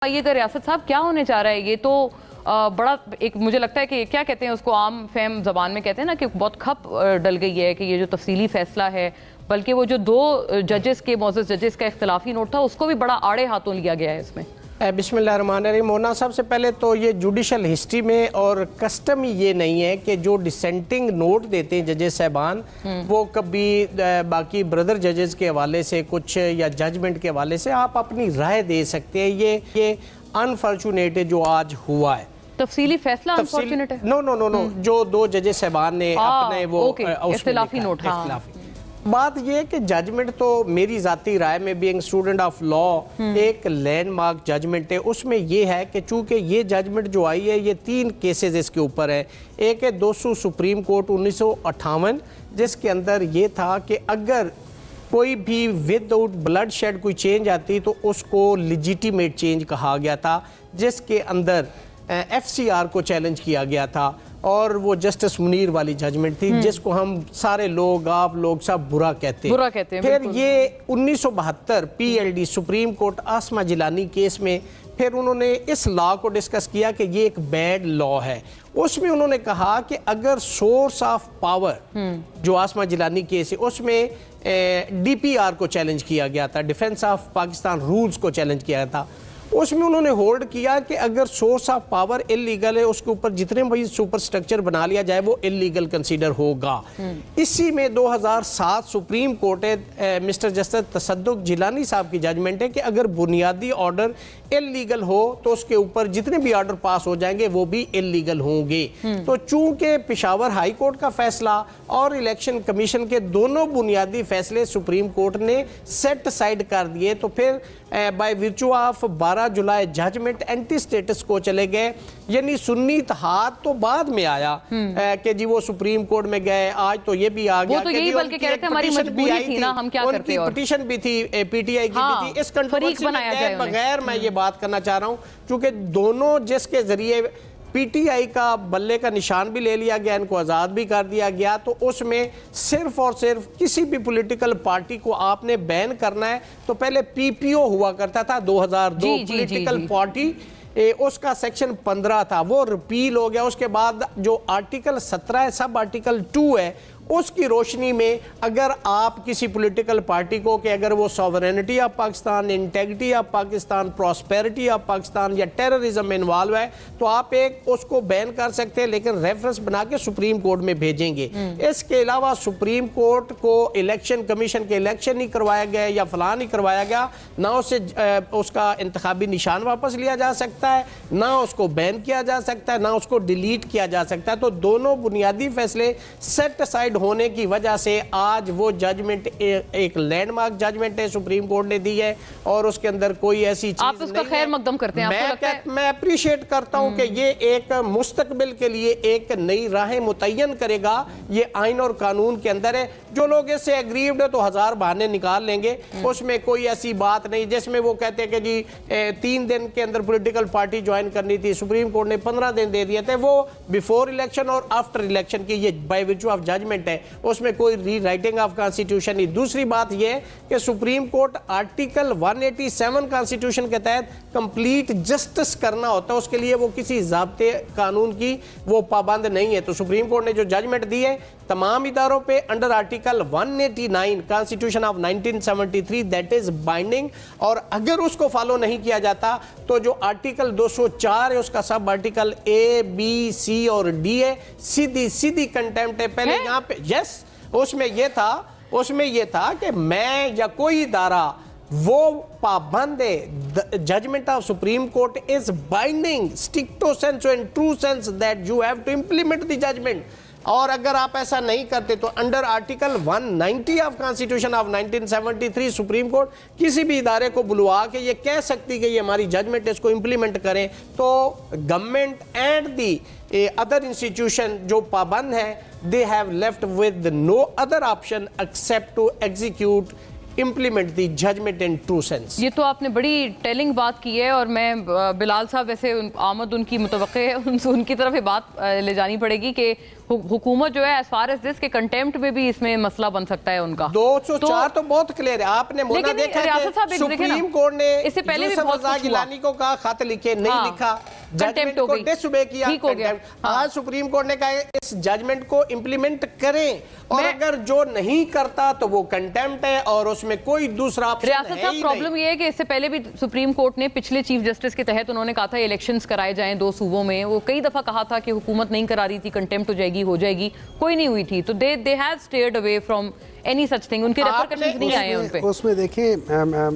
आइएगा रियासत साहब, क्या होने जा रहा है ये तो बड़ा एक मुझे लगता है कि क्या कहते हैं उसको, आम फहम जबान में कहते हैं ना कि बहुत खप डल गई है कि ये जो तफसीली फैसला है, बल्कि वो जो दो जजेस के मौजूद जजेस का इख्तलाफी नोट था उसको भी बड़ा आड़े हाथों लिया गया है इसमें। बिस्मिल्लाहिर्रहमानिर्रहीम। मोना साहब, से पहले तो ये जुडिशल हिस्ट्री में और कस्टम ही ये नहीं है कि जो डिसेंटिंग नोट देते हैं जजेस साहबान वो कभी बाकी ब्रदर जजेस के हवाले से कुछ या जजमेंट के हवाले से आप अपनी राय दे सकते हैं। ये अनफॉर्चुनेट है जो आज हुआ है। तफसीली फैसला अनफॉर्चुनेट है? नो, जो दो जजेस साहबान ने अपने वो इख्तिलाफी नोट, बात यह है कि जजमेंट तो मेरी जाती राय में भी एक स्टूडेंट ऑफ लॉ एक लैंडमार्क जजमेंट है। उसमें यह है कि चूंकि ये जजमेंट जो आई है ये 3 केसेस इसके ऊपर है। एक है 200 सुप्रीम कोर्ट 1958, जिसके अंदर ये था कि अगर कोई भी विदाउट ब्लड शेड कोई चेंज आती तो उसको लिजिटिमेट चेंज कहा गया था, जिसके अंदर FCR को चैलेंज किया गया था और वो जस्टिस मुनीर वाली जजमेंट थी जिसको हम सारे लोग आप लोग सब बुरा कहते हैं। फिर ये 1972 PLD सुप्रीम कोर्ट आसमा जिलानी केस में फिर उन्होंने इस लॉ को डिस्कस किया कि ये एक बैड लॉ है। उसमें उन्होंने कहा कि अगर सोर्स ऑफ पावर जो आसमा जिलानी केस है उसमें DPR को चैलेंज किया गया था, डिफेंस ऑफ पाकिस्तान रूल्स को चैलेंज किया था। उसमें उन्होंने होल्ड किया कि अगर सोर्स ऑफ पावर इलीगल है उसके ऊपर जितने भी सुपर स्ट्रक्चर बना लिया जाए वो इलीगल कंसीडर होगा। इसी में 2007 सुप्रीम कोर्ट है मिस्टर जस्टिस तसद्दुक जिलानी साहब की जजमेंट है कि अगर बुनियादी ऑर्डर इलीगल हो तो उसके ऊपर जितने भी ऑर्डर पास हो जाएंगे वो भी इलीगल होंगे। तो चूंकि पेशावर हाई कोर्ट का फैसला और इलेक्शन कमीशन के दोनों बुनियादी फैसले सुप्रीम कोर्ट ने सेट साइड कर दिए, तो फिर बाय विर्चू ऑफ 12 जुलाई जजमेंट एंटी स्टेटस को चले गए। यानी सुन्नी इत्तेहाद तो बाद में आया कि जी वो सुप्रीम कोर्ट में गए। आज तो ये भी आ गया वो तो यही बल्कि कह रहे थे हमारी मजबूरी थी ना, हम क्या करते, उनकी पिटीशन भी थी PTI की भी थी। इस कंट्रोवर्सी के बगैर मैं ये बात करना चाह रहा हूँ क्योंकि दोनों जिसके जरिए PTI का बल्ले का निशान भी ले लिया गया, इनको आज़ाद भी कर दिया गया, तो उसमें सिर्फ और सिर्फ किसी भी पॉलिटिकल पार्टी को आपने बैन करना है तो पहले PPO हुआ करता था 2002 पॉलिटिकल पार्टी, उसका सेक्शन 15 था, वो रिपील हो गया। उसके बाद जो आर्टिकल 17 है, सब आर्टिकल 2 है, उसकी रोशनी में अगर आप किसी पॉलिटिकल पार्टी को कि अगर वो sovereignty of Pakistan, integrity of Pakistan, prosperity of Pakistan या टेररिज्म में इन्वॉल्व है तो आप एक उसको बैन कर सकते हैं, लेकिन रेफरेंस बना के सुप्रीम कोर्ट में भेजेंगे। इसके अलावा सुप्रीम कोर्ट को इलेक्शन कमीशन के इलेक्शन नहीं करवाया गया या फलां नहीं करवाया गया, ना उससे उसका इंतखाबी निशान वापस लिया जा सकता है, ना उसको बैन किया जा सकता है, ना उसको डिलीट किया जा सकता है। तो दोनों बुनियादी फैसले सेट साइड होने की वजह से आज वो जजमेंट एक लैंडमार्क जजमेंट है सुप्रीम कोर्ट ने दी है और उसके अंदर कोई ऐसी चीज आप उसका खैर मकदम करते हैं। मैं अप्रिशिएट करता हूं कि ये एक मुस्तकबिल के लिए एक नई राहें मुतय्यन करेगा। ये आइन और कानून के अंदर है। जो लोग इससे एग्रीव्ड है तो 1000 बहाने निकाल लेंगे, उसमें कोई ऐसी बात नहीं जिसमें वो कहते हैं कि जी 3 दिन के अंदर पॉलिटिकल पार्टी ज्वाइन करनी थी, सुप्रीम कोर्ट ने 15 दिन दे दिए थे। वो बिफोर इलेक्शन और आफ्टर इलेक्शन की ये बाय वर्च्यू ऑफ जजमेंट है, उसमें कोई री राइटिंग ऑफ कॉन्स्टिट्यूशन नहीं। दूसरी बात यह कि सुप्रीम कोर्ट आर्टिकल 187 कॉन्स्टिट्यूशन के तहत कंप्लीट जस्टिस करना होता है, उसके लिए वो किसी ज़ाब्ते कानून की वो पाबंद नहीं है। तो सुप्रीम कोर्ट ने जो जजमेंट दी है तमाम इदारों पे under article 189 constitution of 1973 that is binding, और अगर उसको फॉलो नहीं किया जाता तो जो आर्टिकल 204 है उसका sub article A, B, C और D है, सीधी कंटेम्प्ट है। पहले यहाँ पे यस उसमें यह था कि मैं या कोई इदारा वो पाबंद है। Judgment of Supreme Court is binding stricto sensu in true sense that you have to implement the judgment, और अगर आप ऐसा नहीं करते तो under article 190 of constitution of 1973 Supreme Court किसी भी इदारे को बुलवा के ये कह सकती कि ये हमारी जजमेंट है, इसको इंप्लीमेंट करें। तो government and the other institution जो पाबंद है they have left with no other option except to execute implement the judgment in true sense। ये तो आपने बड़ी टेलिंग बात की है और मैं बिलाल साहब वैसे आमद उनकी मुतवक्के है, उनकी तरफ ये बात ले जानी पड़ेगी कि हुकूमत जो है एज फार एज दिस के कंटेम्प्ट में भी इसमें मसला बन सकता है उनका। 204 तो बहुत क्लियर है। आपने मोना लेकिन देखा रियासत साहब कि एक देखे ना, सुप्रीम कोर्ट ने इससे पहले भी यूसुफ बहुत रज़ा कुछ हुआ। गिलानी को कहा खत लिखे, नहीं हाँ, लिखा, contempt जजमेंट हो को गई, डिसओबे किया, ठीक हो गया। contempt। हाँ। आज सुप्रीम कोर्ट ने कहा है इस जजमेंट को इंप्लीमेंट करें, और अगर जो नहीं करता तो वो कंटेम्प्ट है और उसमें कोई दूसरा ऑप्शन रियासत है साहब ही प्रॉब्लम नहीं। ये है कि इससे पहले भी सुप्रीम कोर्ट ने पिछले चीफ जस्टिस के तहत उन्होंने कहा था इलेक्शंस कराए जाएं 2 सूबों में, वो कई दफा कहा था कि हुकूमत नहीं करा रही थी, कंटेम्प्ट हो जाएगी, कोई नहीं हुई थी, तो they have stared away from any such thing, उनके रेपरकशंस नहीं आए उन पे। उसमें देखें